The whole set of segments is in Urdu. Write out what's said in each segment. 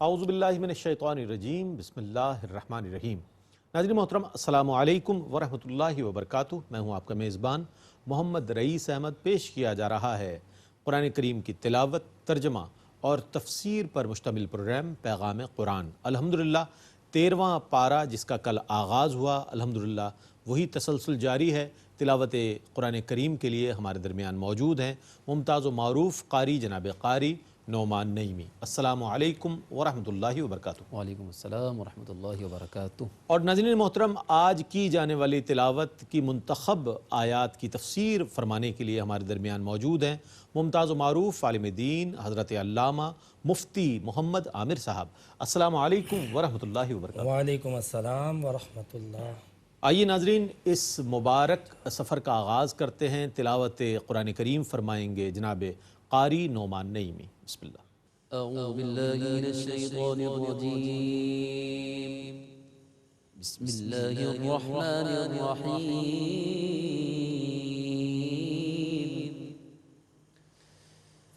اعوذ باللہ من الشیطان الرجیم، بسم اللہ الرحمن الرحیم۔ ناظرین محترم، السلام علیکم ورحمۃ اللہ وبرکاتہ۔ میں ہوں آپ کا میزبان محمد رئیس احمد۔ پیش کیا جا رہا ہے قرآن کریم کی تلاوت، ترجمہ اور تفسیر پر مشتمل پروگرام پیغام قرآن۔ الحمدللہ 13واں پارہ جس کا کل آغاز ہوا، الحمدللہ وہی تسلسل جاری ہے۔ تلاوت قرآن کریم کے لیے ہمارے درمیان موجود ہیں ممتاز و معروف قاری جناب قاری نعمان نعیمی۔ السلام علیکم ورحمۃ اللہ وبرکاتہ۔ وعلیکم السلام ورحمۃ اللہ وبرکاتہ۔ اور ناظرین محترم، آج کی جانے والی تلاوت کی منتخب آیات کی تفسیر فرمانے کے لیے ہمارے درمیان موجود ہیں ممتاز و معروف عالم دین حضرت علامہ مفتی محمد عامر صاحب۔ السلام علیکم ورحمۃ اللہ وبرکاتہ۔ وعلیکم السلام ورحمۃ اللہ۔ آئیے ناظرین، اس مبارک سفر کا آغاز کرتے ہیں۔ تلاوت قرآن کریم فرمائیں گے جناب قاری نعمان نعیمی۔ بسم اللہ۔ اعوذ باللہ من الشیطان الرجیم، بسم اللہ الرحمن الرحیم۔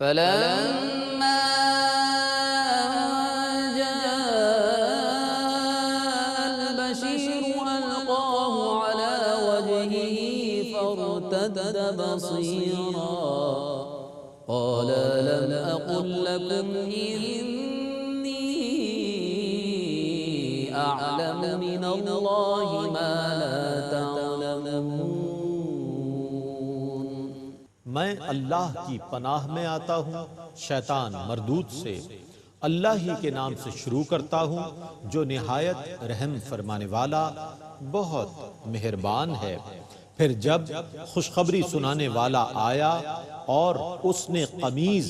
فلما جاء البشیر القاه على وجهه فارتد بصیرا قال لم أقل لكم إني أعلم من الله ما لا تعلمون۔ میں اللہ کی پناہ میں آتا ہوں شیطان مردود سے۔ اللہ ہی کے نام سے شروع کرتا ہوں جو نہایت رحم فرمانے والا بہت مہربان ہے۔ پھر جب خوشخبری سنانے والا آیا اور اس نے قمیض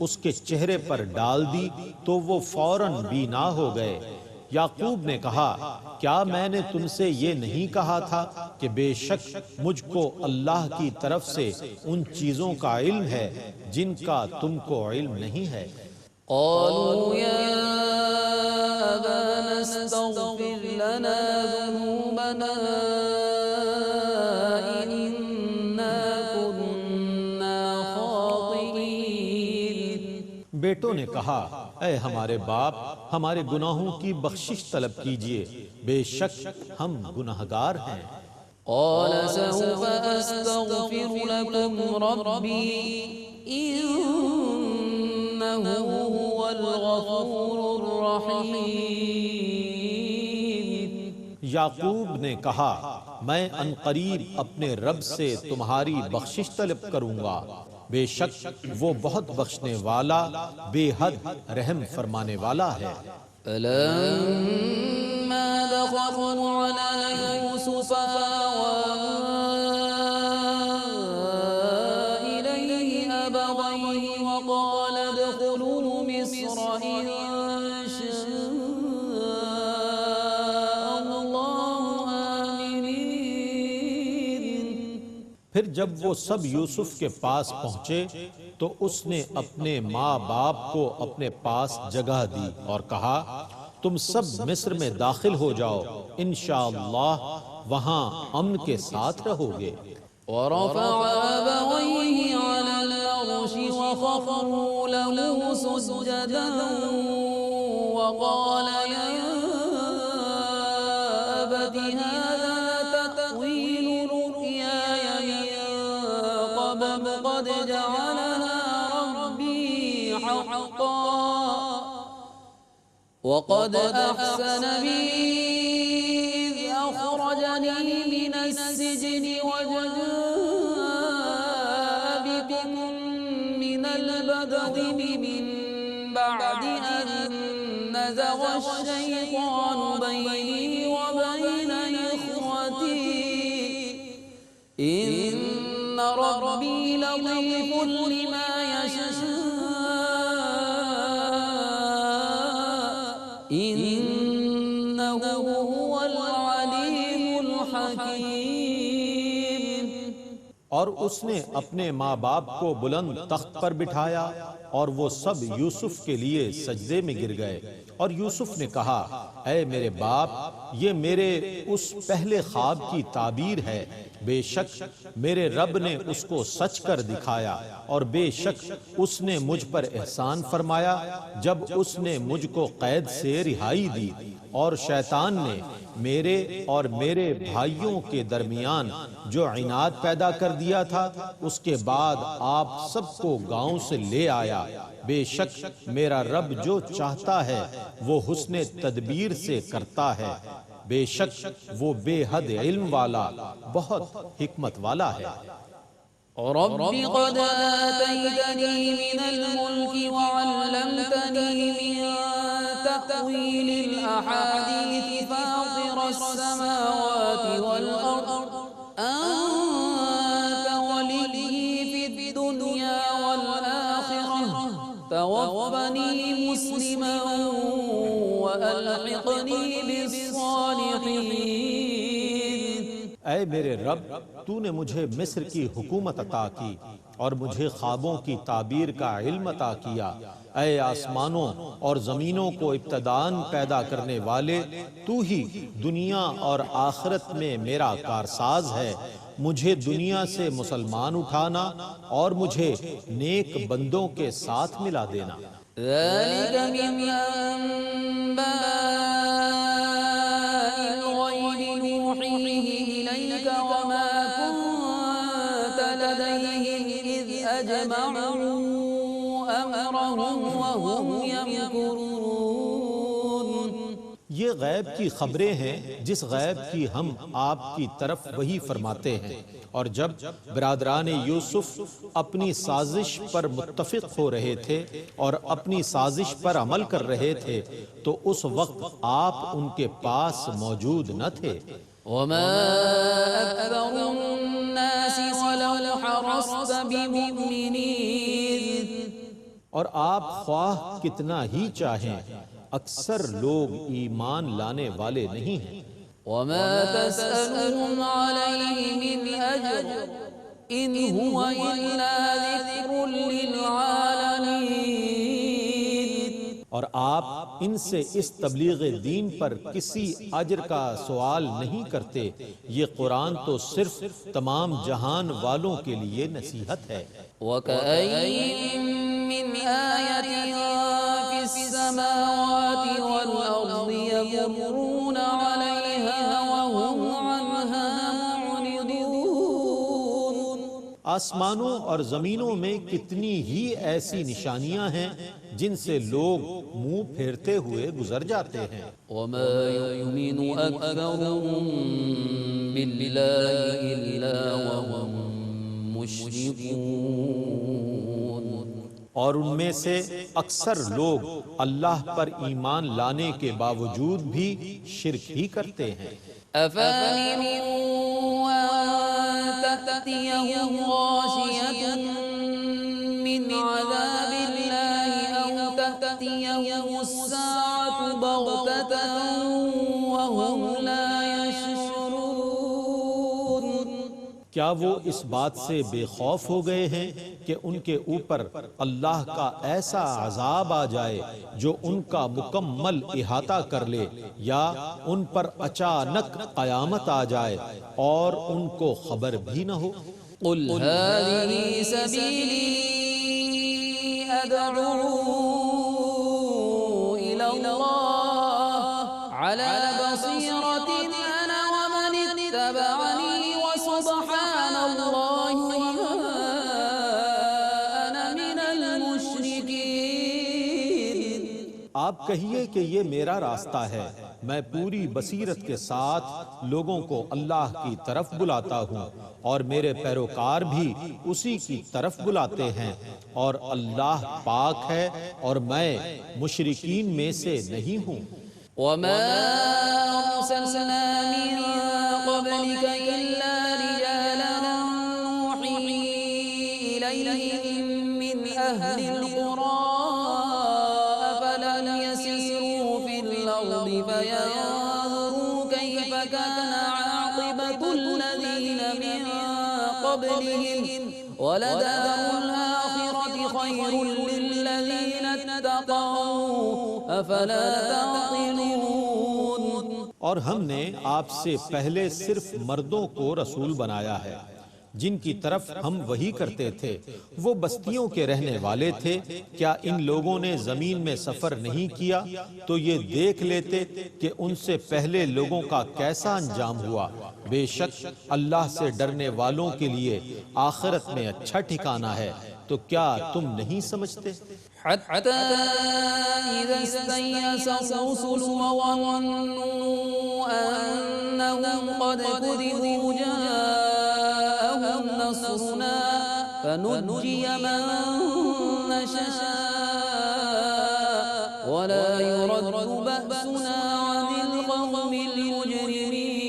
اس کے چہرے پر ڈال دی تو وہ فوراً بینا ہو گئے۔ یعقوب نے کہا، کیا میں نے تم سے یہ نہیں کہا تھا کہ بے شک مجھ کو اللہ کی طرف سے ان چیزوں کا علم ہے جن کا تم کو علم نہیں ہے۔ قالوا يا أبانا استغفر لنا ذنوبنا بیٹوں نے کہا، اے ہمارے باپ، ہمارے گناہوں کی بخشش طلب کیجئے، بے شک ہم گناہگار ہیں۔ قال سوف استغفر لكم ربي إنه هو الغفور الرحيم۔ یعقوب نے کہا، میں عنقریب اپنے رب سے تمہاری بخشش طلب کروں گا، بے شک وہ بہت بخشنے والا بے حد رحم فرمانے والا ہے۔ فلما دخلوا على يوسف آوى إليه أبويه وقال ادخلوا مصر إن شاء الله آمنين۔ پھر جب وہ سب یوسف کے پاس پہنچے تو اس نے اپنے ماں باپ کو اپنے پاس جگہ دی اور کہا، تم سب مصر میں داخل ہو جاؤ، انشاءاللہ وہاں امن کے ساتھ رہو گے۔ ورفع أبويه على العرش وخروا له سجدا وقال يا أبت هذا تأويل رؤياي من قبل قد جعلها ربي حقا وقد أحسن بي إذ أخرجني من السجن وجاء بكم من البدو من بعد أن نزغ الشيطان بيني وبين إخوتي إن ربي لطيف لما يشاء إنه هو العليم الحكيم۔ اور اس نے اپنے ماں باپ کو بلند تخت پر بٹھایا اور وہ سب یوسف کے لیے سجدے میں گر گئے۔ اور یوسف نے کہا، اے میرے باپ، یہ میرے اس پہلے خواب کی تعبیر ہے بے شک میرے رب نے اس کو سچ کر دکھایا اور بے شک اس نے مجھ پر احسان فرمایا جب اس نے مجھ کو قید سے رہائی دی، اور شیطان نے میرے اور میرے بھائیوں کے درمیان جو عناد پیدا کر دیا تھا، اس کے بعد آپ سب کو گاؤں سے لے آیا۔ بے شک میرا رب جو چاہتا ہے وہ حسن تدبیر سے کرتا ہے، بے شک وہ بے حد علم والا بہت حکمت والا ہے۔ رب قد آتيتني من الملك وعلمتني من تأويل الأحاديث فاطر السماوات والأرض أنت ولي في الدنيا والآخرة توفني مسلما وألحقني بالصالحين۔ اے میرے رب، تو نے مجھے مصر کی حکومت عطا کی اور مجھے خوابوں کی تعبیر کا علم عطا کیا۔ اے آسمانوں اور زمینوں کو ابتداءً پیدا کرنے والے، تو ہی دنیا اور آخرت میں میرا کارساز ہے۔ مجھے دنیا سے مسلمان اٹھانا اور مجھے نیک بندوں کے ساتھ ملا دینا۔ ذلك من أنباء الغيب نوحيه إليك وما كنت لديهم إذ أجمعوا أمرهم وهم يمكرون۔ یہ غیب کی خبریں ہیں جس غیب کی ہم آپ کی طرف وحی فرماتے ہیں، اور جب برادران یوسف اپنی سازش پر متفق ہو رہے تھے اور اپنی سازش پر عمل کر رہے تھے تو اس وقت آپ ان کے پاس موجود نہ تھے۔ وما أكثر الناس ولو حرصت بمؤمنين۔ اور آپ خواہ کتنا ہی چاہیں اکثر لوگ ایمان لانے والے نہیں ہیں۔ وما تسألهم عليه من أجر إن هو إلا ذكر للعالمين۔ اور آپ ان سے اس تبلیغ دین پر کسی اجر کا سوال نہیں کرتے، یہ قرآن تو صرف تمام جہان والوں کے لیے نصیحت ہے۔ وَكَأَيِّن مِّنْ آيَةٍ فِي السَّمَاوَاتِ وَالْأَرْضِ يَمُرُّونَ عَلَيْهَا وَهُمْ عَنْهَا مُعْرِضُونَ۔ آسمانوں اور زمینوں میں کتنی ہی ایسی نشانیاں ہیں جن سے لوگ منہ پھیرتے ہوئے گزر جاتے ہیں۔ وَمَا يُؤْمِنُ أَكْثَرُهُم بِاللَّهِ إِلَّا وَهُم مُشْرِكُونَ۔ اور ان میں سے اکثر لوگ اللہ پر ایمان لانے کے باوجود بھی شرک ہی کرتے ہیں۔ أَفَأَمِنُوا أَن تَأْتِيَهُمْ غَاشِيَةٌ مِّنْ عَذَابِ اللَّهِ أَوْ تَأْتِيَهُمُ السَّاعَةُ بَغْتَةً وَهُمْ لَا يَشْعُرُونَ۔ کیا وہ اس بات سے بے خوف ہو گئے ہیں کہ ان کے اوپر اللہ کا ایسا عذاب آ جائے جو ان کا مکمل احاطہ کر لے، یا ان پر اچانک قیامت آ جائے اور ان کو خبر بھی نہ ہو؟ قُلْ هَٰذِهِ سَبِيلِي أَدْعُو إِلَى اللَّهِ عَلَىٰ بَصِيرَةٍ أَنَا وَمَنِ اتَّبَعَنِي وَسُبْحَانَ اللَّهِ وَمَا أَنَا مِنَ الْمُشْرِكِينَ۔ آپ کہیے کہ یہ میرا راستہ ہے، میں پوری بصیرت کے ساتھ لوگوں کو اللہ کی طرف بلاتا ہوں اور میرے پیروکار بھی اسی کی طرف بلاتے ہیں، اور اللہ پاک ہے اور میں مشرکین میں سے نہیں ہوں۔ وَمَا أَرْسَلْنَا مِن قَبْلِكَ إِلَّا رِجَالًا نُّوحِي إِلَيْهِم مِّنْ أَهْلِ الْقُرَىٰ أَفَلَمْ يَسِيرُوا فِي الْأَرْضِ فَيَنظُرُوا كَيْفَ كَانَ عَاقِبَةُ الَّذِينَ مِن قَبْلِهِمْ وَلَدَارُ الْآخِرَةِ خَيْرٌ لِّلَّذِينَ اتَّقَوْا أَفَلَا تَعْقِلُونَ۔ اور ہم نے آپ سے پہلے صرف مردوں کو رسول بنایا ہے جن کی طرف ہم وحی کرتے تھے، وہ بستیوں کے رہنے والے تھے۔ کیا ان لوگوں نے زمین میں سفر نہیں کیا تو یہ دیکھ لیتے کہ ان سے پہلے لوگوں کا کیسا انجام ہوا۔ بے شک اللہ سے ڈرنے والوں کے لیے آخرت میں اچھا ٹھکانہ ہے، تو کیا تم نہیں سمجھتے؟ حتى إذا استيأس الرسل وظنوا أنهم قد كذبوا جاءهم نصرنا فنجي من نشاء ولا يرد بأسنا عن القوم المجرمين۔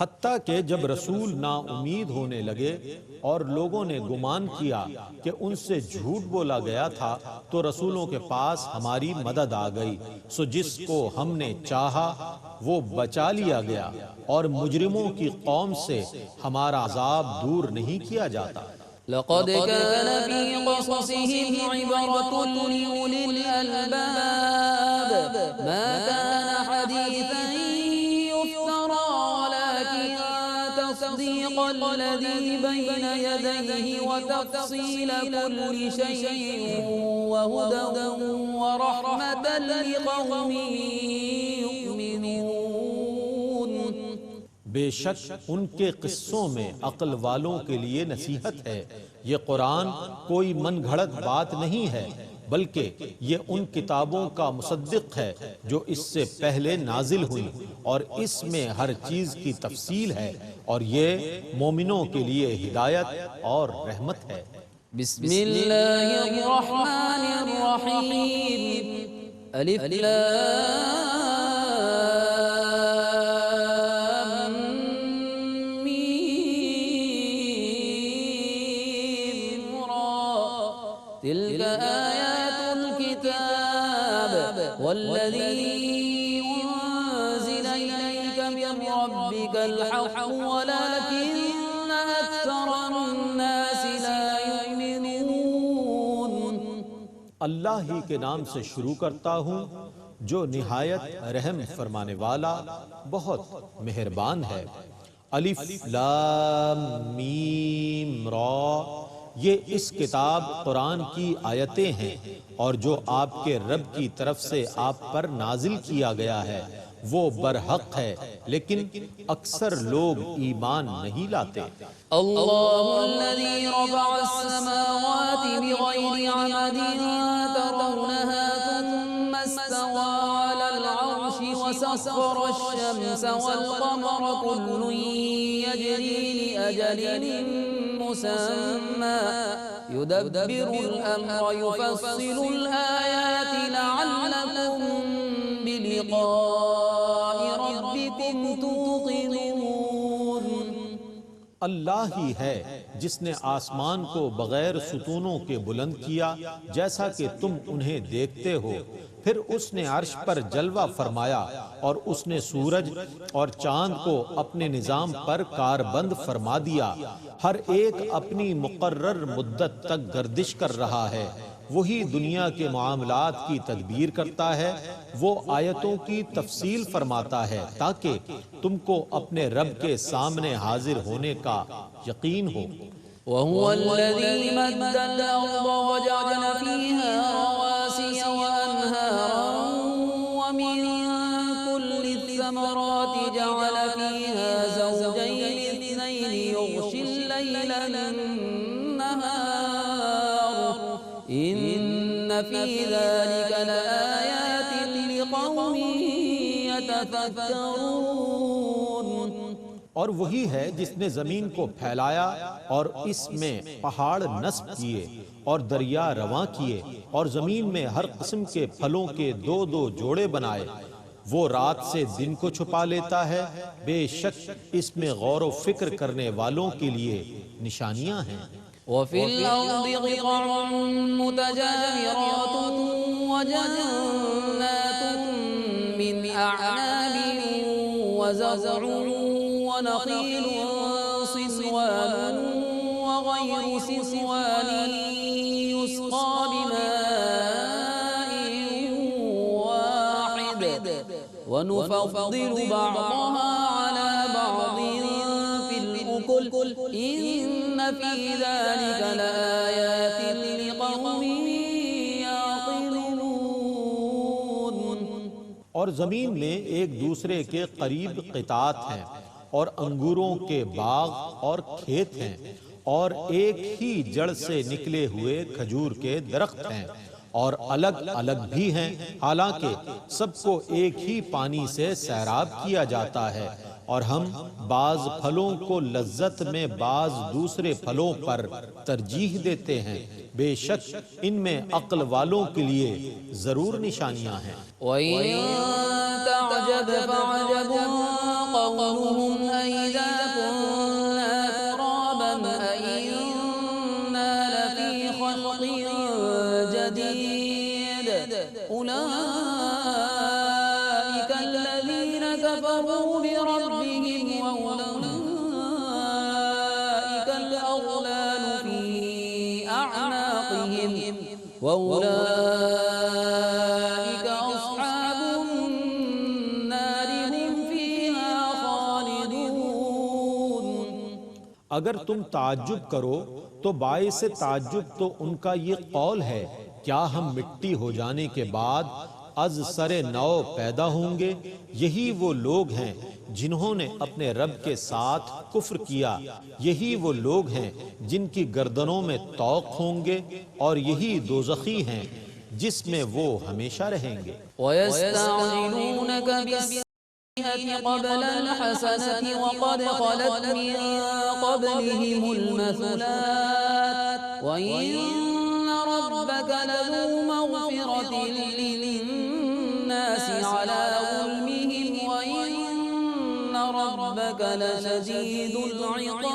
حتیٰ کہ جب رسول نا امید ہونے لگے اور لوگوں نے گمان کیا کہ ان سے جھوٹ بولا گیا تھا، تو رسولوں کے پاس ہماری مدد آ گئی، سو جس کو ہم نے چاہا وہ بچا لیا گیا، اور مجرموں کی قوم سے ہمارا عذاب دور نہیں کیا جاتا۔ لقد كان في قصصهم عبرة لأولي الألباب ما كان حديثا يفترى ولكن تصديق الذي بين يديه وتفصيل كل شيء وهدى ورحمة لقوم يؤمنون۔ بے شک ان کے قصوں میں عقل والوں کے لیے نصیحت ہے۔ یہ قرآن کوئی من گھڑت بات نہیں ہے، بلکہ یہ ان کتابوں کا مصدق ہے جو اس سے پہلے نازل ہوئی، اور اس میں ہر چیز کی تفصیل ہے، اور یہ مومنوں کے لیے ہدایت اور رحمت ہے۔ بسم اللہ الرحمن الرحیم۔ الف لام تلك آيات الكتاب والذي أنزل إليك من ربك الحق ولكن أكثر الناس لا يؤمنون۔ اللہ ہی کے نام سے شروع کرتا ہوں جو نہایت رحم فرمانے والا بہت مہربان ہے۔ الف لام میم را، یہ اس کتاب قرآن کی آیتیں ہیں، اور جو آپ کے رب کی طرف سے آپ پر نازل کیا گیا ہے وہ برحق ہے، لیکن اکثر لوگ ایمان نہیں لاتے۔ اللہ الذي رفع السماوات بغير عمد ترونها ثم استوى على العرش وسخر الشمس والقمر كل يجري لأجل مسمى يدبر الأمر يفصل الآيات لعلكم بلقاء ربكم توقنون۔ اللہ ہی ہے جس نے آسمان کو بغیر ستونوں کے بلند کیا جیسا کہ تم انہیں دیکھتے ہو، پھر اس نے عرش پر جلوہ فرمایا، اور اس نے سورج اور چاند کو اپنے نظام پر کاربند فرما دیا، ہر ایک اپنی مقرر مدت تک گردش کر رہا ہے۔ وہی دنیا کے معاملات کی تدبیر کرتا ہے، وہ آیتوں کی تفصیل فرماتا ہے تاکہ تم کو اپنے رب کے سامنے حاضر ہونے کا یقین ہو۔ وَهُوَ الَّذِي مَدَّ الْأَرْضَ وَجَعَلَ فِيهَا رَوَاسِيَ وَأَنْهَارًا وَمِن كُلِّ الثَّمَرَاتِ جَعَلَ فِيهَا زَوْجَيْنِ اثْنَيْنِ يُغْشِي اللَّيْلَ النَّهَارَ إِنَّ فِي ذَلِكَ لَآيَاتٍ لِقَوْمٍ يَتَفَكَّرُونَ۔ اور وہی ہے جس نے زمین کو پھیلایا اور اس میں پہاڑ نصب کیے اور دریا رواں کیے، اور زمین میں ہر قسم کے پھلوں کے دو دو جوڑے بنائے۔ وہ رات سے دن کو چھپا لیتا ہے، بے شک اس میں غور و فکر کرنے والوں کے لیے نشانیاں ہیں۔ وَفِي الْأَرْضِ قِطَعٌ مُتَجَاوِرَاتٌ وَجَنَّاتٌ مِّنْ أَعْنَابٍ وَزَرْعٌ وَنَخِيلٌ صِنْوَانٌ وَغَيْرُ صِنْوَانٍ يُسْقَىٰ بِمَاءٍ وَاحِدٍ ونفضل بعضها على بعض في الأكل إن في ذلك لآيات لقوم يعقلون۔ اور زمین میں ایک دوسرے کے قریب قطعات ہیں اور انگوروں کے باغ اور کھیت ہیں اور ایک ہی جڑ سے نکلے ہوئے کھجور کے درخت ہیں اور الگ الگ بھی ہیں، حالانکہ سب کو ایک ہی پانی سے سیراب کیا جاتا ہے، اور ہم بعض پھلوں کو لذت میں بعض دوسرے پھلوں پر ترجیح دیتے ہیں، بے شک ان میں عقل والوں کے لیے ضرور نشانیاں ہیں۔ وَإِن تَعْجَبْ فَعَجَبٌ قَوْلُهُمْ أَإِذَا كُنَّا تُرَابًا أَإِنَّا لَفِي خَلْقٍ جَدِيدٍ أُولَئِكَ الَّذِينَ كَفَرُوا بِرَبِّهِمْ وَأُولَئِكَ الْأَغْلَالُ فِي أَعْنَاقِهِمْ وَأُولَئِكَ أَصْحَابُ النَّارِ هُمْ فِيهَا خَالِدُونَ۔ اگر تم تعجب کرو تو باعث تعجب تو ان کا یہ قول ہے، کیا ہم مٹی ہو جانے کے بعد از سر نو پیدا ہوں گے؟ یہی وہ لوگ ہیں جنہوں نے اپنے رب کے ساتھ کفر کیا، یہی وہ لوگ ہیں جن کی گردنوں میں طوق ہوں گے، اور یہی دوزخی ہیں جس میں وہ ہمیشہ رہیں گے۔ وَيَسْتَعْجِلُونَكَ بِالسَّيِّئَةِ قَبْلَ الْحَسَنَةِ وَقَدْ خَلَتْ مِن قَبْلِهِمُ الْمَثُلَاتُ وَإِنَّ رَبَّكَ لَذُو مَغْفِرَةٍ لِّلنَّاسِ عَلَىٰ ظُلْمِهِمْ وَإِنَّ رَبَّكَ لَشَدِيدُ الْعِقَابِ۔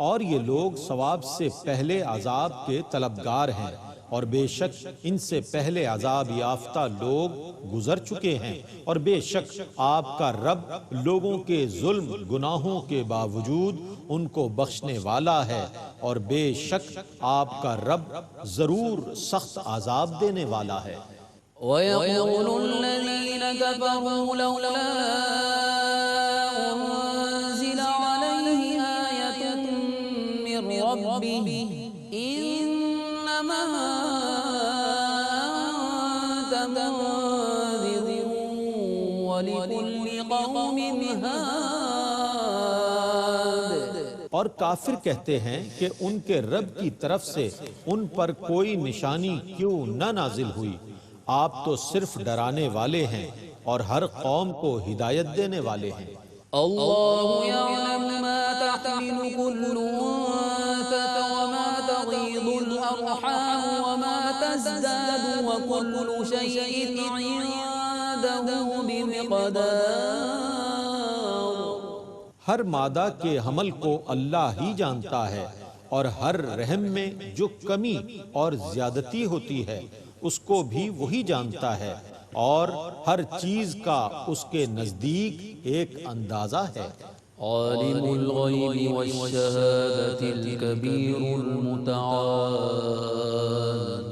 اور یہ لوگ ثواب سے پہلے عذاب کے طلبگار ہیں، اور بے شک ان سے پہلے عذاب یافتہ لوگ گزر چکے ہیں، اور بے شک آپ کا رب لوگوں کے ظلم گناہوں کے باوجود ان کو بخشنے والا ہے، اور بے شک آپ کا رب ضرور سخت عذاب دینے والا ہے۔ وَيَقُولُ الَّذِينَ كَفَرُوا لَوْلَا أُنزِلَ عَلَيْهِ آيَةٌ مِّن رَّبِّهِ إِنَّمَا أَنتَ مُنذِرٌ وَلِكُلِّ قَوْمٍ هَادٍ۔ اور کافر کہتے ہیں کہ ان کے رب کی طرف سے ان پر کوئی نشانی کیوں نہ نازل ہوئی؟ آپ تو صرف ڈرانے والے ہیں اور ہر قوم کو ہدایت دینے والے ہیں۔ اللہ یعلم ما تحمل كل انثى وما تغيض الارحام وما تزداد وكل شيء عنده بمقدار۔ ہر مادہ کے حمل کو اللہ ہی جانتا ہے، اور ہر رحم میں جو کمی اور زیادتی ہوتی ہے اس کو بھی وہی جانتا ہے، اور ہر چیز کا اس کے نزدیک ایک اندازہ ہے۔ عالم الغیب والشہادۃ الکبیر المتعال۔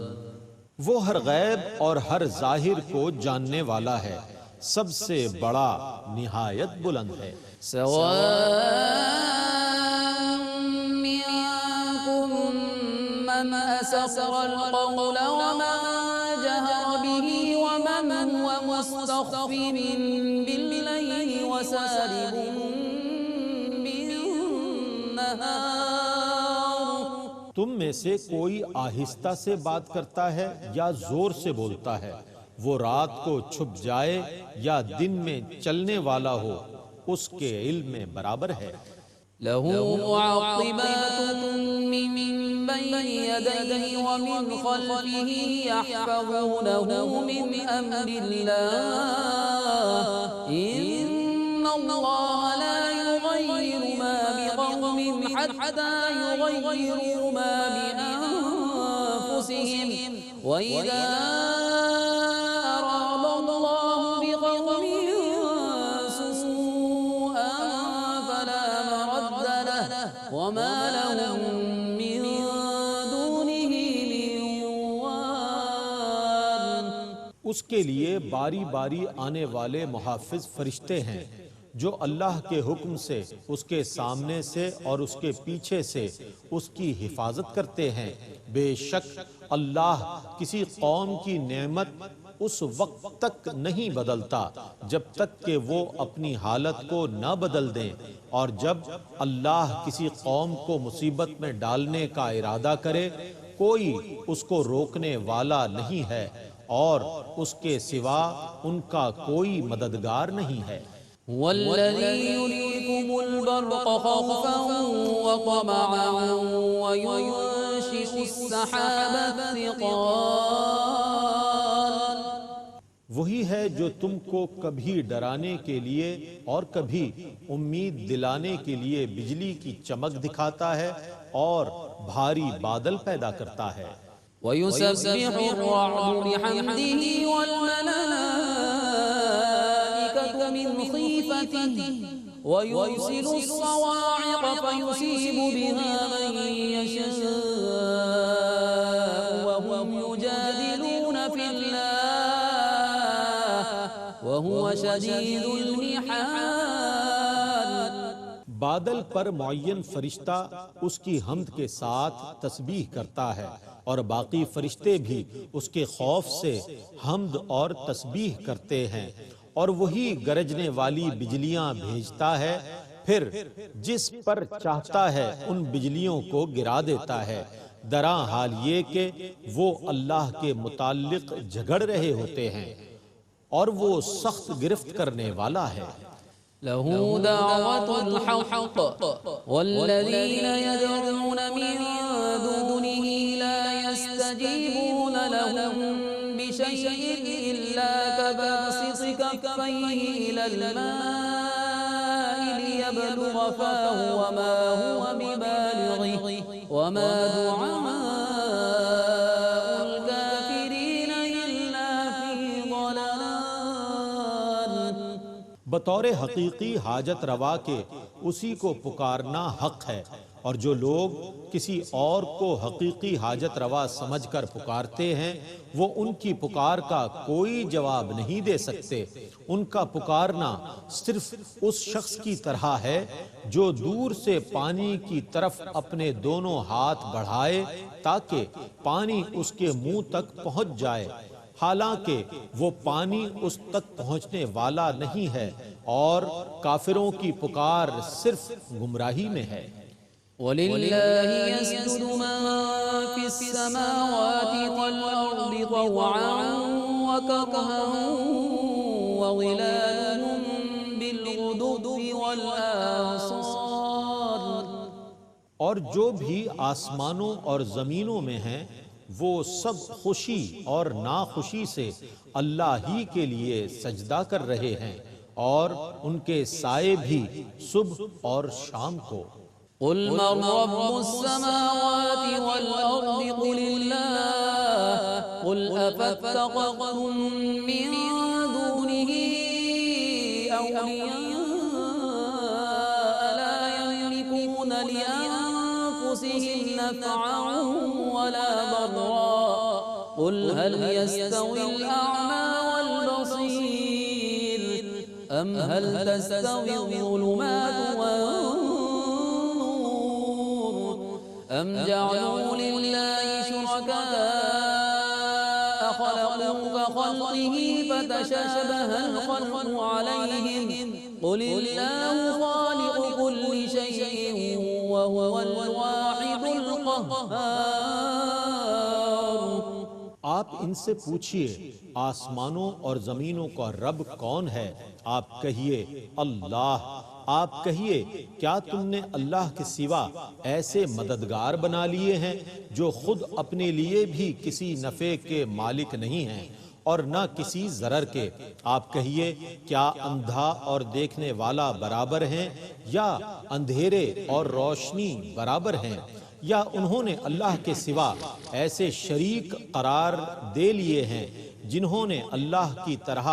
وہ ہر غیب اور ہر ظاہر کو جاننے والا ہے، سب سے بڑا نہایت بلند ہے۔ سواء منکم من اسر القول ومن جهر به ومن هو مستخف باللیل وسارب بالنهار۔ تم میں سے کوئی آہستہ سے بات کرتا ہے یا زور سے بولتا ہے، وہ رات کو چھپ جائے یا دن میں چلنے والا ہو، اس کے علم میں برابر ہے۔ له معقبات من بين يديه ومن خلفه يحفظونه من أمر الله إن الله لا يغير ما بقوم حتى يغيروا ما بأنفسهم وإذا أراد الله بقوم سوءا فلا مرد له وما لهم من دونه من وال۔ اس کے لیے باری باری آنے والے محافظ فرشتے ہیں جو اللہ کے حکم سے اس کے سامنے سے اور اس کے پیچھے سے اس کی حفاظت کرتے ہیں۔ بے شک اللہ کسی قوم کی نعمت اس وقت تک نہیں بدلتا جب تک کہ وہ اپنی حالت کو نہ بدل دیں، اور جب اللہ کسی قوم کو مصیبت میں ڈالنے کا ارادہ کرے کوئی اس کو روکنے والا نہیں ہے اور اس کے سوا ان کا کوئی مددگار نہیں ہے۔ والذي يريكم البرق خوفا وطمعا وينشئ السحاب الثقال، وہی ہے جو تم کو کبھی ڈرانے کے لیے اور کبھی امید دلانے کے لیے بجلی کی چمک دکھاتا ہے اور بھاری بادل پیدا کرتا ہے۔ ويسبح الرعد بحمده والملائكة من خيفته ويرسل الصواعق فيصيب بها من يشاء وهم يجادلون في الله وهو شديد المحال۔ بادل پر معین فرشتہ اس کی حمد کے ساتھ تسبیح کرتا ہے اور باقی فرشتے بھی اس کے خوف سے حمد اور تسبیح کرتے ہیں، اور وہی گرجنے والی بجلیاں بھیجتا ہے، پھر جس پر چاہتا ہے ان بجلیوں کو گرا دیتا ہے۔ دراں حال یہ کہ وہ اللہ کے متعلق جھگڑ رہے ہوتے ہیں اور وہ سخت گرفت کرنے والا ہے۔ له دعوة الحق والذين يدعون من دونه لا يستجيبون لهم بشيء إلا كباسط كفيه إلى الماء ليبلغ فاه وما هو ببالغه وما دعاء الكافرين إلا في ضلال۔ بطور حقیقی حاجت روا کے اسی کو پکارنا حق ہے، اور جو لوگ کسی اور کو حقیقی حاجت روا سمجھ کر پکارتے ہیں وہ ان کی پکار کا کوئی جواب نہیں دے سکتے۔ ان کا پکارنا صرف اس شخص کی طرح ہے جو دور سے پانی کی طرف اپنے دونوں ہاتھ بڑھائے تاکہ پانی اس کے منہ تک پہنچ جائے، حالانکہ وہ پانی اس تک پہنچنے والا نہیں ہے، اور کافروں کی پکار صرف گمراہی میں ہے۔ وَلِلَّهِ يَسْجُدُ مَن فِي السَّمَاوَاتِ وَالْأَرْضِ طَوْعًا وَكَرْهًا وَظِلَالُهُم بِالْغُدُوِّ وَالْآصَالِ، اور جو بھی آسمانوں اور زمینوں میں ہیں وہ سب خوشی اور ناخوشی سے اللہ ہی کے لیے سجدہ کر رہے ہیں، اور ان کے سائے بھی صبح اور شام کو۔ قل من رب السماوات والأرض قل الله قل أفاتخذتم من دونه أولياء لا يملكون لأنفسهم نفعا ولا ضرا قل هل يستوي الأعمى والبصير أم هل تستوي الظلمات أم جعلوا لله شركاء خلقوا كخلقه فتشابه الخلق عليهم قل الله خالق كل شيء وهو الواحد القهار۔ آپ ان سے پوچھئے آسمانوں اور زمینوں کا رب کون ہے؟ آپ کہیے اللہ۔ آپ کہیے کیا تم نے اللہ کے سوا ایسے مددگار بنا لیے ہیں جو خود اپنے لیے بھی کسی نفع کے مالک نہیں ہیں اور نہ کسی ضرر کے؟ آپ کہیے کیا اندھا اور دیکھنے والا برابر ہیں، یا اندھیرے اور روشنی برابر ہیں؟ یا انہوں نے اللہ کے سوا ایسے شریک قرار دے لیے ہیں جنہوں نے اللہ کی طرح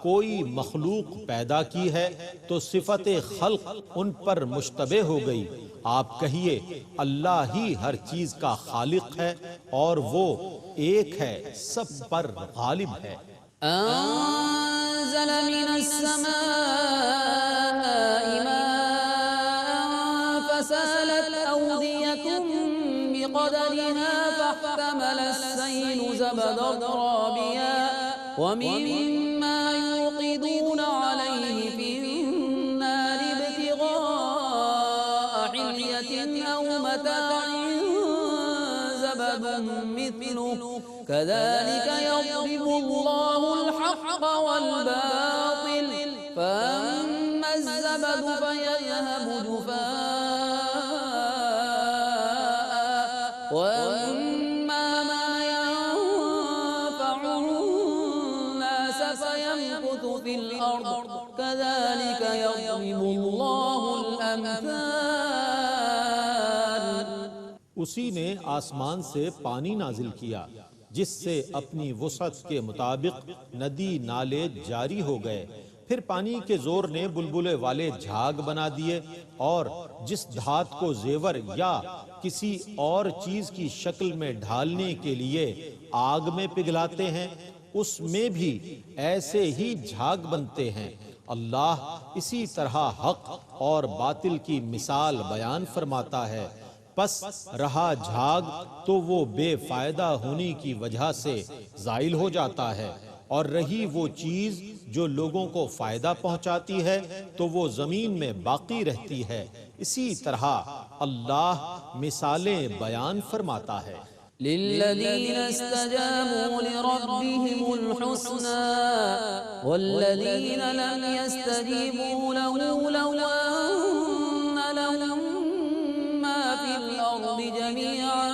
کوئی مخلوق پیدا کی ہے تو صفت خلق ان پر مشتبہ ہو گئی۔ آپ کہیے اللہ ہی ہر چیز کا خالق ہے اور وہ ایک ہے، سب پر غالب ہے۔ أنزل من السماء ماء فسالت أودية بقدرها فاحتمل السيل زبدا رابيا ومما يوقدون عليه في النار ابتغاء حلية أو متاع زبد مثله كذلك يضرب الله الحق والباطل فأما الزبد فيذهب جفاء وأما ما ينفع الناس فيمكث في الأرض كذلك يضرب الله الأمثال. اسی نے آسمان سے پانی نازل کیا جس سے اپنی وسعت کے مطابق ندی نالے جاری ہو گئے، پھر پانی کے زور نے بلبلے والے جھاگ بنا دیے، اور جس دھات کو زیور یا کسی اور چیز کی شکل میں ڈھالنے کے لیے آگ میں پگھلاتے ہیں اس میں بھی ایسے ہی جھاگ بنتے ہیں۔ اللہ اسی طرح حق اور باطل کی مثال بیان فرماتا ہے، پس رہا جھاگ تو وہ بے فائدہ ہونے کی وجہ سے زائل ہو جاتا ہے، اور رہی وہ چیز جو لوگوں کو فائدہ پہنچاتی ہے تو وہ زمین میں باقی رہتی ہے۔ اسی طرح اللہ مثالیں بیان فرماتا ہے۔ للذين استجابوا لربهم الحسنى والذين لم يستجيبوا له لو أن لهم ما في الأرض جميعا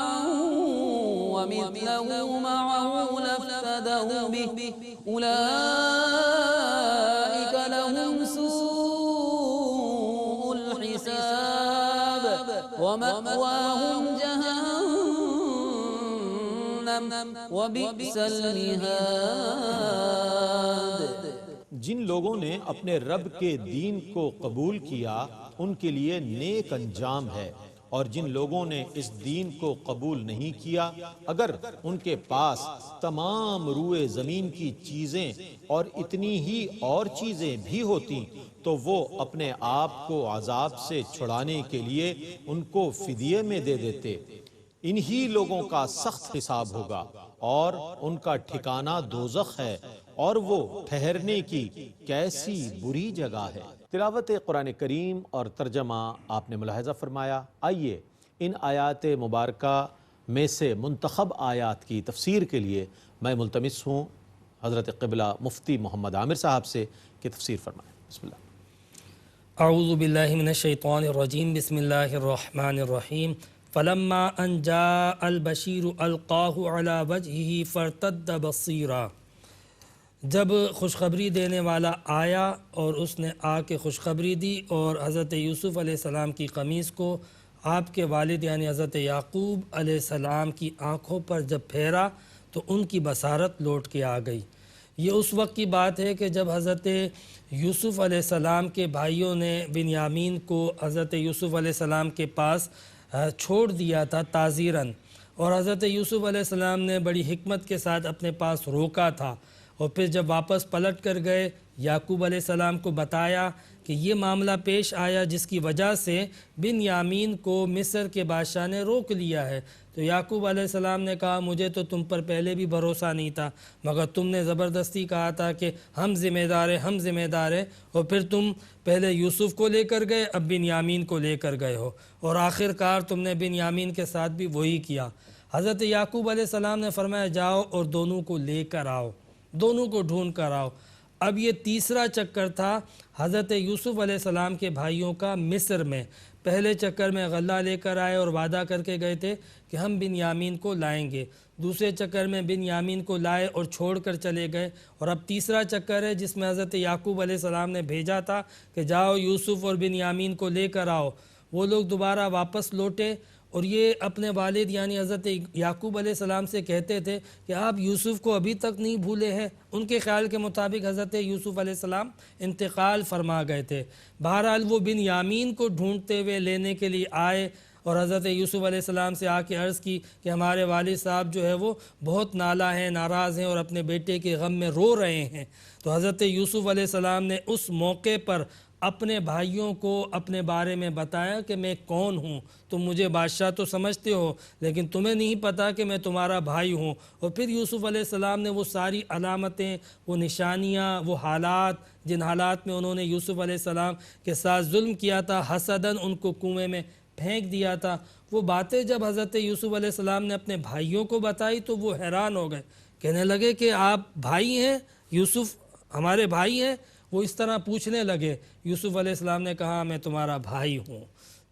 ومثله معه لافتدوا به أولئك لهم سوء الحساب ومأواهم جهنم وبئس المهاد. جن لوگوں نے اپنے رب کے دین کو قبول کیا ان کے لیے نیک انجام ہے، اور جن لوگوں نے اس دین کو قبول نہیں کیا اگر ان کے پاس تمام روئے زمین کی چیزیں اور اتنی ہی اور چیزیں بھی ہوتی تو وہ اپنے آپ کو عذاب سے چھڑانے کے لیے ان کو فدیے میں دے دیتے۔ انہی لوگوں کا سخت حساب ہوگا اور ان کا ٹھکانہ دوزخ ہے، اور وہ ٹھہرنے کی کیسی بری جگہ ہے۔ تلاوت قرآن کریم اور ترجمہ آپ نے ملاحظہ فرمایا۔ آئیے ان آیات مبارکہ میں سے منتخب آیات کی تفسیر کے لیے میں ملتمس ہوں حضرت قبلہ مفتی محمد عامر صاحب سے کہ تفسیر فرمائیں۔ بسم اللہ۔ اعوذ باللہ من الشیطان الرجیم، بسم اللہ الرحمن الرحیم۔ فلما ان جاء البشیر القاہ علی وجہہ فارتد بصیرا، جب خوشخبری دینے والا آیا اور اس نے آ کے خوشخبری دی اور حضرت یوسف علیہ السلام کی قمیص کو آپ کے والد یعنی حضرت یعقوب علیہ السلام کی آنکھوں پر جب پھیرا تو ان کی بصارت لوٹ کے آ گئی۔ یہ اس وقت کی بات ہے کہ جب حضرت یوسف علیہ السلام کے بھائیوں نے بنیامین کو حضرت یوسف علیہ السلام کے پاس چھوڑ دیا تھا تعزیراً، اور حضرت یوسف علیہ السلام نے بڑی حکمت کے ساتھ اپنے پاس روکا تھا، اور پھر جب واپس پلٹ کر گئے یعقوب علیہ السلام کو بتایا کہ یہ معاملہ پیش آیا جس کی وجہ سے بنیامین کو مصر کے بادشاہ نے روک لیا ہے، تو یعقوب علیہ السلام نے کہا مجھے تو تم پر پہلے بھی بھروسہ نہیں تھا، مگر تم نے زبردستی کہا تھا کہ ہم ذمہ دار ہیں، اور پھر تم پہلے یوسف کو لے کر گئے، اب بنیامین کو لے کر گئے ہو، اور آخر کار تم نے بنیامین کے ساتھ بھی وہی کیا۔ حضرت یعقوب علیہ السلام نے فرمایا جاؤ اور دونوں کو لے کر آؤ، دونوں کو ڈھونڈ کر آؤ۔ اب یہ تیسرا چکر تھا حضرت یوسف علیہ السلام کے بھائیوں کا مصر میں۔ پہلے چکر میں غلہ لے کر آئے اور وعدہ کر کے گئے تھے کہ ہم بنیامین کو لائیں گے، دوسرے چکر میں بنیامین کو لائے اور چھوڑ کر چلے گئے، اور اب تیسرا چکر ہے جس میں حضرت یعقوب علیہ السلام نے بھیجا تھا کہ جاؤ یوسف اور بنیامین کو لے کر آؤ۔ وہ لوگ دوبارہ واپس لوٹے اور یہ اپنے والد یعنی حضرت یعقوب علیہ السلام سے کہتے تھے کہ آپ یوسف کو ابھی تک نہیں بھولے ہیں۔ ان کے خیال کے مطابق حضرت یوسف علیہ السلام انتقال فرما گئے تھے۔ بہرحال وہ بنیامین کو ڈھونڈتے ہوئے لینے کے لیے آئے، اور حضرت یوسف علیہ السلام سے آ کے عرض کی کہ ہمارے والد صاحب جو ہے وہ بہت نالا ہیں، ناراض ہیں اور اپنے بیٹے کے غم میں رو رہے ہیں۔ تو حضرت یوسف علیہ السلام نے اس موقع پر اپنے بھائیوں کو اپنے بارے میں بتایا کہ میں کون ہوں، تم مجھے بادشاہ تو سمجھتے ہو لیکن تمہیں نہیں پتا کہ میں تمہارا بھائی ہوں۔ اور پھر یوسف علیہ السلام نے وہ ساری علامتیں، وہ نشانیاں، وہ حالات، جن حالات میں انہوں نے یوسف علیہ السلام کے ساتھ ظلم کیا تھا، حسداً ان کو کنویں میں پھینک دیا تھا، وہ باتیں جب حضرت یوسف علیہ السلام نے اپنے بھائیوں کو بتائی تو وہ حیران ہو گئے، کہنے لگے کہ آپ بھائی ہیں، یوسف ہمارے بھائی ہیں؟ وہ اس طرح پوچھنے لگے۔ یوسف علیہ السلام نے کہا میں تمہارا بھائی ہوں۔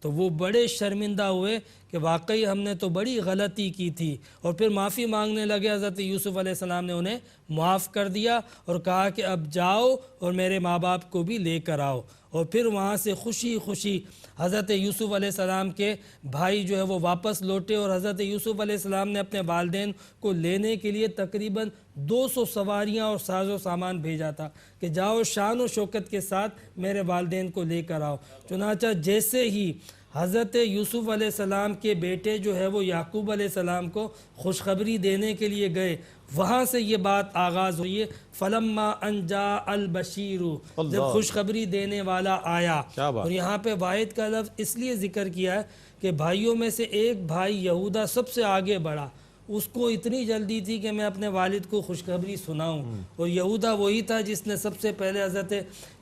تو وہ بڑے شرمندہ ہوئے کہ واقعی ہم نے تو بڑی غلطی کی تھی، اور پھر معافی مانگنے لگے۔ حضرت یوسف علیہ السلام نے انہیں معاف کر دیا اور کہا کہ اب جاؤ اور میرے ماں باپ کو بھی لے کر آؤ۔ اور پھر وہاں سے خوشی خوشی حضرت یوسف علیہ السلام کے بھائی جو ہے وہ واپس لوٹے، اور حضرت یوسف علیہ السلام نے اپنے والدین کو لینے کے لیے تقریباً 200 سواریاں اور ساز و سامان بھیجا تھا کہ جاؤ شان و شوکت کے ساتھ میرے والدین کو لے کر آؤ۔ چنانچہ جیسے ہی حضرت یوسف علیہ السلام کے بیٹے جو ہے وہ یعقوب علیہ السلام کو خوشخبری دینے کے لیے گئے، وہاں سے یہ بات آغاز ہوئی ہے، فلما ان جاء البشیر، جب خوشخبری دینے والا آیا۔ اور یہاں پہ واحد کا لفظ اس لیے ذکر کیا ہے کہ بھائیوں میں سے ایک بھائی یہودا سب سے آگے بڑھا، اس کو اتنی جلدی تھی کہ میں اپنے والد کو خوشخبری سناؤں، اور یہودا وہی تھا جس نے سب سے پہلے حضرت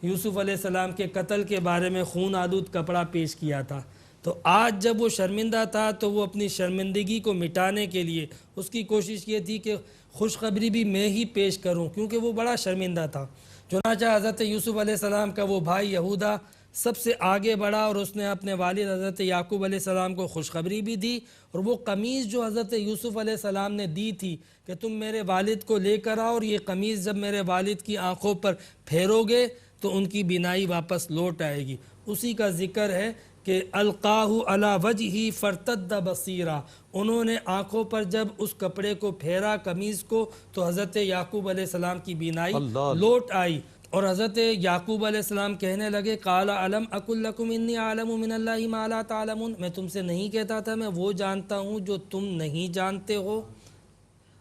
یوسف علیہ السلام کے قتل کے بارے میں خون آلود کپڑا پیش کیا تھا۔ تو آج جب وہ شرمندہ تھا تو وہ اپنی شرمندگی کو مٹانے کے لیے اس کی کوشش یہ تھی کہ خوشخبری بھی میں ہی پیش کروں، کیونکہ وہ بڑا شرمندہ تھا۔ چنانچہ حضرت یوسف علیہ السلام کا وہ بھائی یہودا سب سے آگے بڑھا، اور اس نے اپنے والد حضرت یعقوب علیہ السلام کو خوشخبری بھی دی، اور وہ قمیض جو حضرت یوسف علیہ السلام نے دی تھی کہ تم میرے والد کو لے کر آؤ، اور یہ قمیض جب میرے والد کی آنکھوں پر پھیرو گے تو ان کی بینائی واپس لوٹ آئے گی، اسی کا ذکر ہے کہ القاہ علی وجہہ فرتد بصیرا، انہوں نے آنکھوں پر جب اس کپڑے کو پھیرا قمیض کو تو حضرت یعقوب علیہ السلام کی بینائی لوٹ آئی، اور حضرت یعقوب علیہ السلام کہنے لگے قال الم اقل لکم انی اعلم من اللہ ما لا تعلمون، میں تم سے نہیں کہتا تھا میں وہ جانتا ہوں جو تم نہیں جانتے ہو۔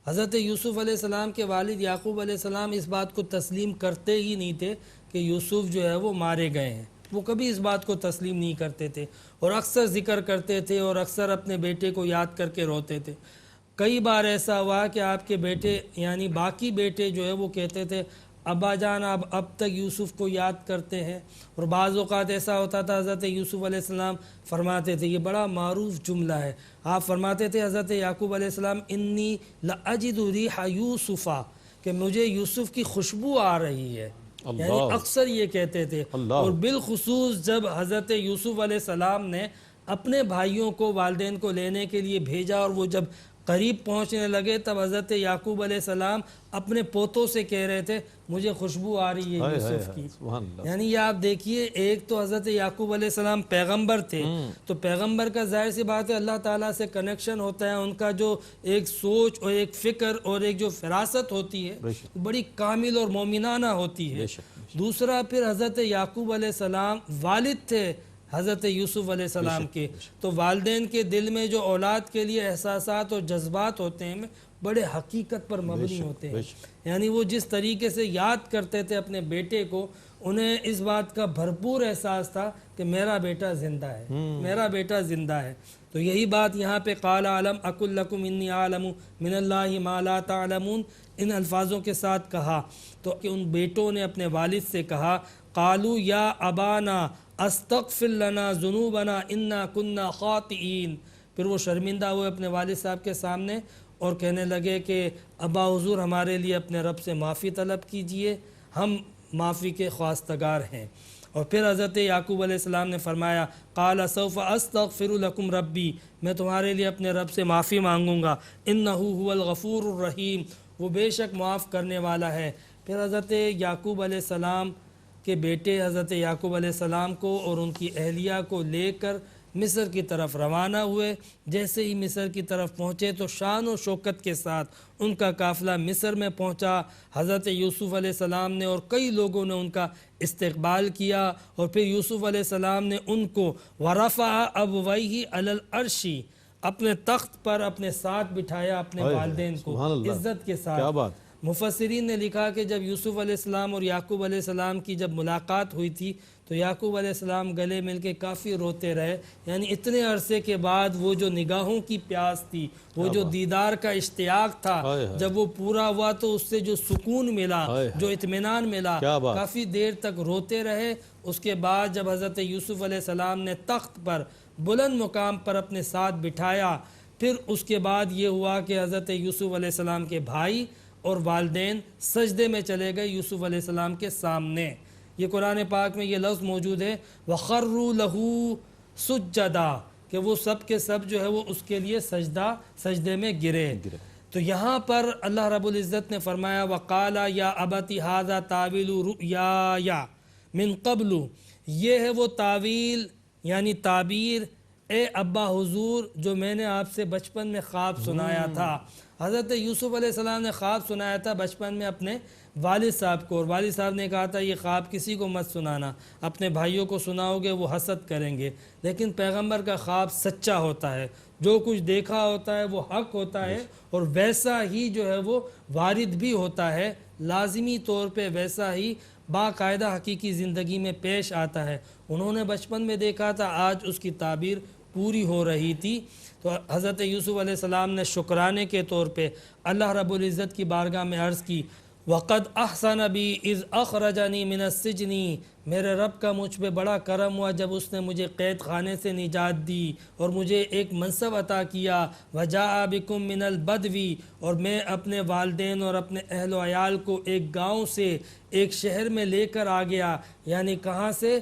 حضرت یوسف علیہ السلام کے والد یعقوب علیہ السلام اس بات کو تسلیم کرتے ہی نہیں تھے کہ یوسف جو ہے وہ مارے گئے ہیں، وہ کبھی اس بات کو تسلیم نہیں کرتے تھے، اور اکثر ذکر کرتے تھے اور اکثر اپنے بیٹے کو یاد کر کے روتے تھے۔ کئی بار ایسا ہوا کہ آپ کے بیٹے یعنی باقی بیٹے جو ہے وہ کہتے تھے ابا جان آپ اب تک یوسف کو یاد کرتے ہیں، اور بعض اوقات ایسا ہوتا تھا حضرت یوسف علیہ السلام فرماتے تھے، یہ بڑا معروف جملہ ہے، آپ فرماتے تھے حضرت یعقوب علیہ السلام انی لاجد ریح یوسف، کہ مجھے یوسف کی خوشبو آ رہی ہے، یعنی اکثر یہ کہتے تھے۔ اور بالخصوص جب حضرت یوسف علیہ السلام نے اپنے بھائیوں کو والدین کو لینے کے لیے بھیجا اور وہ جب قریب پہنچنے لگے تب حضرت یعقوب علیہ السلام اپنے پوتوں سے کہہ رہے تھے مجھے خوشبو آ رہی ہے یوسف کی، یعنی یہ آپ دیکھیے ایک تو حضرت یعقوب علیہ السلام پیغمبر تھے، تو پیغمبر کا ظاہر سی بات ہے اللہ تعالیٰ سے کنیکشن ہوتا ہے، ان کا جو ایک سوچ اور ایک فکر اور ایک جو فراست ہوتی ہے بڑی کامل اور مومنانہ ہوتی ہے۔ دوسرا پھر حضرت یعقوب علیہ السلام والد تھے حضرت یوسف علیہ السلام کے، تو والدین کے دل میں جو اولاد کے لیے احساسات اور جذبات ہوتے ہیں بڑے حقیقت پر مبنی ہوتے ہیں، یعنی وہ جس طریقے سے یاد کرتے تھے اپنے بیٹے کو، انہیں اس بات کا بھرپور احساس تھا کہ میرا بیٹا زندہ ہے، میرا بیٹا زندہ ہے۔ تو یہی بات یہاں پہ قال علم اقل لکم انی اعلم من اللہ ما لا تعلمون ان الفاظوں کے ساتھ کہا، تو کہ ان بیٹوں نے اپنے والد سے کہا قالوا یا ابانا استغفر لنا ذنوبنا انا كنا خاطئین، پھر وہ شرمندہ ہوئے اپنے والد صاحب کے سامنے اور کہنے لگے کہ ابا حضور ہمارے لیے اپنے رب سے معافی طلب کیجئے، ہم معافی کے خواستگار ہیں۔ اور پھر حضرت یعقوب علیہ السلام نے فرمایا قال سوف استغفر لکم ربی، میں تمہارے لیے اپنے رب سے معافی مانگوں گا، انہ هو الغفور الرحیم، وہ بے شک معاف کرنے والا ہے۔ پھر حضرت یعقوب علیہ السلام کے بیٹے حضرت یعقوب علیہ السلام کو اور ان کی اہلیہ کو لے کر مصر کی طرف روانہ ہوئے۔ جیسے ہی مصر کی طرف پہنچے تو شان و شوکت کے ساتھ ان کا قافلہ مصر میں پہنچا۔ حضرت یوسف علیہ السلام نے اور کئی لوگوں نے ان کا استقبال کیا، اور پھر یوسف علیہ السلام نے ان کو ورفع ابویہ علی العرش، اپنے تخت پر اپنے ساتھ بٹھایا، اپنے والدین کو سبحان اللہ، عزت کے ساتھ۔ کیا بات! مفسرین نے لکھا کہ جب یوسف علیہ السلام اور یعقوب علیہ السلام کی جب ملاقات ہوئی تھی تو یعقوب علیہ السلام گلے مل کے کافی روتے رہے، یعنی اتنے عرصے کے بعد وہ جو نگاہوں کی پیاس تھی، وہ جو دیدار کا اشتیاق تھا، جب وہ پورا ہوا تو اس سے جو سکون ملا، جو اطمینان ملا، کافی دیر تک روتے رہے۔ اس کے بعد جب حضرت یوسف علیہ السلام نے تخت پر بلند مقام پر اپنے ساتھ بٹھایا، پھر اس کے بعد یہ ہوا کہ حضرت یوسف علیہ السلام کے بھائی اور والدین سجدے میں چلے گئے یوسف علیہ السلام کے سامنے۔ یہ قرآن پاک میں یہ لفظ موجود ہے وَخَرُّوا لَهُ سُجَّدًا، کہ وہ سب کے سب جو ہے وہ اس کے لیے سجدے میں گرے۔ تو یہاں پر اللہ رب العزت نے فرمایا وَقَالَ يَا أَبَتِ هَذَا تَأْوِيلُ رُؤْيَايَ مِن قَبْلُ، یہ ہے وہ تعویل یعنی تعبیر اے ابا حضور جو میں نے آپ سے بچپن میں خواب سنایا تھا۔ حضرت یوسف علیہ السلام نے خواب سنایا تھا بچپن میں اپنے والد صاحب کو، اور والد صاحب نے کہا تھا یہ خواب کسی کو مت سنانا، اپنے بھائیوں کو سناؤ گے وہ حسد کریں گے۔ لیکن پیغمبر کا خواب سچا ہوتا ہے، جو کچھ دیکھا ہوتا ہے وہ حق ہوتا ہے، اور ویسا ہی جو ہے وہ وارد بھی ہوتا ہے، لازمی طور پہ ویسا ہی باقاعدہ حقیقی زندگی میں پیش آتا ہے۔ انہوں نے بچپن میں دیکھا تھا، آج اس کی تعبیر پوری ہو رہی تھی۔ تو حضرت یوسف علیہ السلام نے شکرانے کے طور پہ اللہ رب العزت کی بارگاہ میں عرض کی وَقَدْ أَحْسَنَ بِي إِذْ أَخْرَجَنِي مِنَ السِّجْنِ، میرے رب کا مجھ پہ بڑا کرم ہوا جب اس نے مجھے قید خانے سے نجات دی اور مجھے ایک منصب عطا کیا۔ وَجَاءَ بِكُم مِّنَ الْبَدْوِ، اور میں اپنے والدین اور اپنے اہل و عیال کو ایک گاؤں سے ایک شہر میں لے کر آ گیا، یعنی کہاں سے؟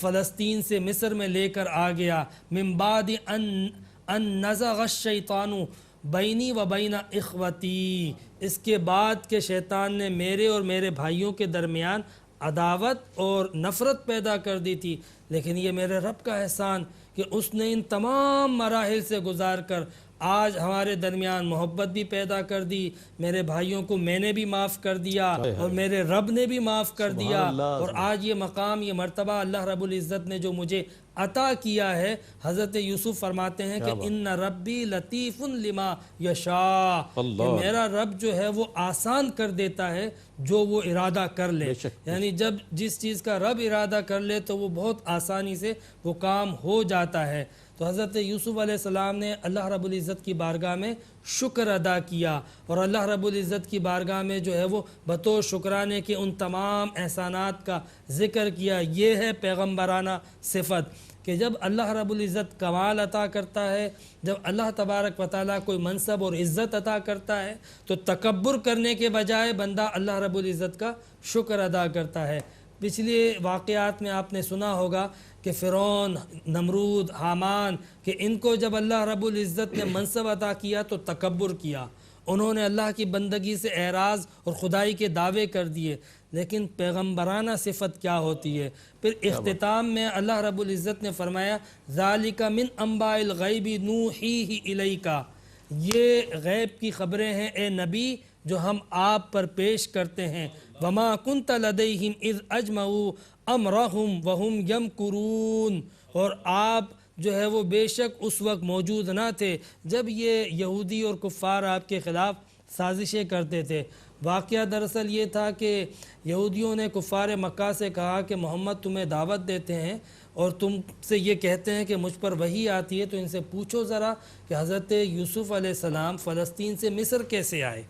فلسطین سے مصر میں لے کر آ گیا۔ مِن بعد ان نزغ الشیطان بینی و بین اخوتی، اس کے بعد کہ شیطان نے میرے اور میرے بھائیوں کے درمیان عداوت اور نفرت پیدا کر دی تھی، لیکن یہ میرے رب کا احسان کہ اس نے ان تمام مراحل سے گزار کر آج ہمارے درمیان محبت بھی پیدا کر دی، میرے بھائیوں کو میں نے بھی معاف کر دیا اور میرے رب نے بھی معاف کر دیا، اور آج یہ مقام یہ مرتبہ اللہ رب العزت نے جو مجھے عطا کیا ہے۔ حضرت یوسف فرماتے ہیں کہ ان ربی لطیف لما یشاء، کہ میرا رب جو ہے وہ آسان کر دیتا ہے جو وہ ارادہ کر لے، یعنی جب جس چیز کا رب ارادہ کر لے تو وہ بہت آسانی سے وہ کام ہو جاتا ہے۔ تو حضرت یوسف علیہ السلام نے اللہ رب العزت کی بارگاہ میں شکر ادا کیا، اور اللہ رب العزت کی بارگاہ میں جو ہے وہ بطور شکرانے کے ان تمام احسانات کا ذکر کیا۔ یہ ہے پیغمبرانہ صفت کہ جب اللہ رب العزت کمال عطا کرتا ہے، جب اللہ تبارک و تعالیٰ کوئی منصب اور عزت عطا کرتا ہے تو تکبر کرنے کے بجائے بندہ اللہ رب العزت کا شکر ادا کرتا ہے۔ پچھلے واقعات میں آپ نے سنا ہوگا کہ فرعون، نمرود، حامان، کہ ان کو جب اللہ رب العزت نے منصب عطا کیا تو تکبر کیا، انہوں نے اللہ کی بندگی سے اعراض اور خدائی کے دعوے کر دیے۔ لیکن پیغمبرانہ صفت کیا ہوتی ہے؟ پھر اختتام میں اللہ رب العزت نے فرمایا ذَلِكَ مِنْ أَنْبَاءِ الْغَيْبِ نُوحِيهِ إِلَيْكَ، یہ غیب کی خبریں ہیں اے نبی جو ہم آپ پر پیش کرتے ہیں۔ وَمَا كُنْتَ لَدَيْهِمْ إِذْ أَجْمَعُوا أَمْرَهُمْ وَهُمْ يَمْكُرُونَ، اور آپ جو ہے وہ بے شک اس وقت موجود نہ تھے جب یہ یہودی اور کفار آپ کے خلاف سازشیں کرتے تھے۔ واقعہ دراصل یہ تھا کہ یہودیوں نے کفار مکہ سے کہا کہ محمد تمہیں دعوت دیتے ہیں اور تم سے یہ کہتے ہیں کہ مجھ پر وحی آتی ہے، تو ان سے پوچھو ذرا کہ حضرت یوسف علیہ السلام فلسطین سے مصر کیسے آئے؟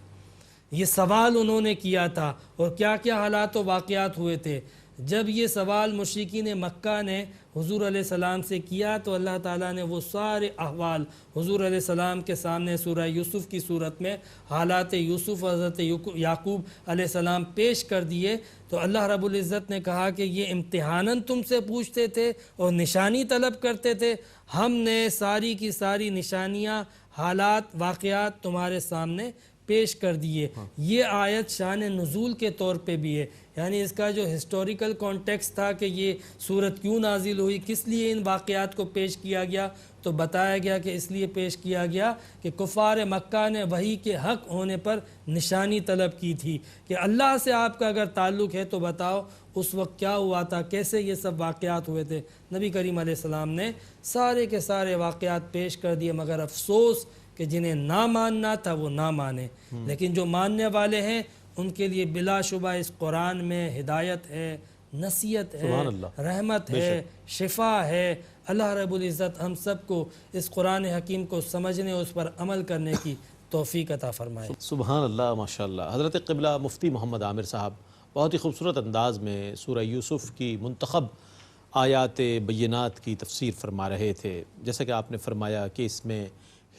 یہ سوال انہوں نے کیا تھا، اور کیا کیا حالات و واقعات ہوئے تھے۔ جب یہ سوال مشرکین مکہ نے حضور علیہ السلام سے کیا تو اللہ تعالیٰ نے وہ سارے احوال حضور علیہ السلام کے سامنے سورہ یوسف کی صورت میں حالات یوسف حضرت یعقوب علیہ السلام پیش کر دیے۔ تو اللہ رب العزت نے کہا کہ یہ امتحاناً تم سے پوچھتے تھے اور نشانی طلب کرتے تھے، ہم نے ساری کی ساری نشانیاں، حالات، واقعات تمہارے سامنے پیش کر دیے۔ یہ آیت شان نزول کے طور پہ بھی ہے، یعنی اس کا جو ہسٹوریکل کانٹیکس تھا کہ یہ صورت کیوں نازل ہوئی، کس لیے ان واقعات کو پیش کیا گیا، تو بتایا گیا کہ اس لیے پیش کیا گیا کہ کفار مکہ نے وحی کے حق ہونے پر نشانی طلب کی تھی کہ اللہ سے آپ کا اگر تعلق ہے تو بتاؤ اس وقت کیا ہوا تھا، کیسے یہ سب واقعات ہوئے تھے۔ نبی کریم علیہ السلام نے سارے کے سارے واقعات پیش کر دیے، مگر افسوس کہ جنہیں نہ ماننا تھا وہ نہ مانے، لیکن جو ماننے والے ہیں ان کے لیے بلا شبہ اس قرآن میں ہدایت ہے، نصیحت ہے، سبحان اللہ، رحمت ہے، شفا ہے۔ اللہ رب العزت ہم سب کو اس قرآن حکیم کو سمجھنے اور اس پر عمل کرنے کی توفیق عطا فرمائے۔ سبحان اللہ، ماشاءاللہ۔ حضرت قبلہ مفتی محمد عامر صاحب بہت ہی خوبصورت انداز میں سورہ یوسف کی منتخب آیات بینات کی تفسیر فرما رہے تھے۔ جیسا کہ آپ نے فرمایا کہ اس میں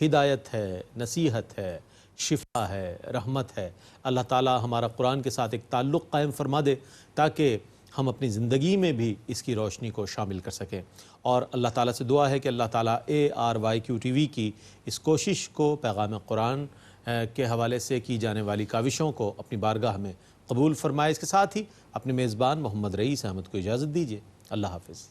ہدایت ہے، نصیحت ہے، شفا ہے، رحمت ہے۔ اللہ تعالی ہمارا قرآن کے ساتھ ایک تعلق قائم فرما دے تاکہ ہم اپنی زندگی میں بھی اس کی روشنی کو شامل کر سکیں، اور اللہ تعالیٰ سے دعا ہے کہ اللہ تعالیٰ ARYQ TV کی اس کوشش کو، پیغام قرآن کے حوالے سے کی جانے والی کاوشوں کو اپنی بارگاہ میں قبول فرمائے۔ اس کے ساتھ ہی اپنے میزبان محمد رئیس احمد کو اجازت دیجیے۔ اللہ حافظ۔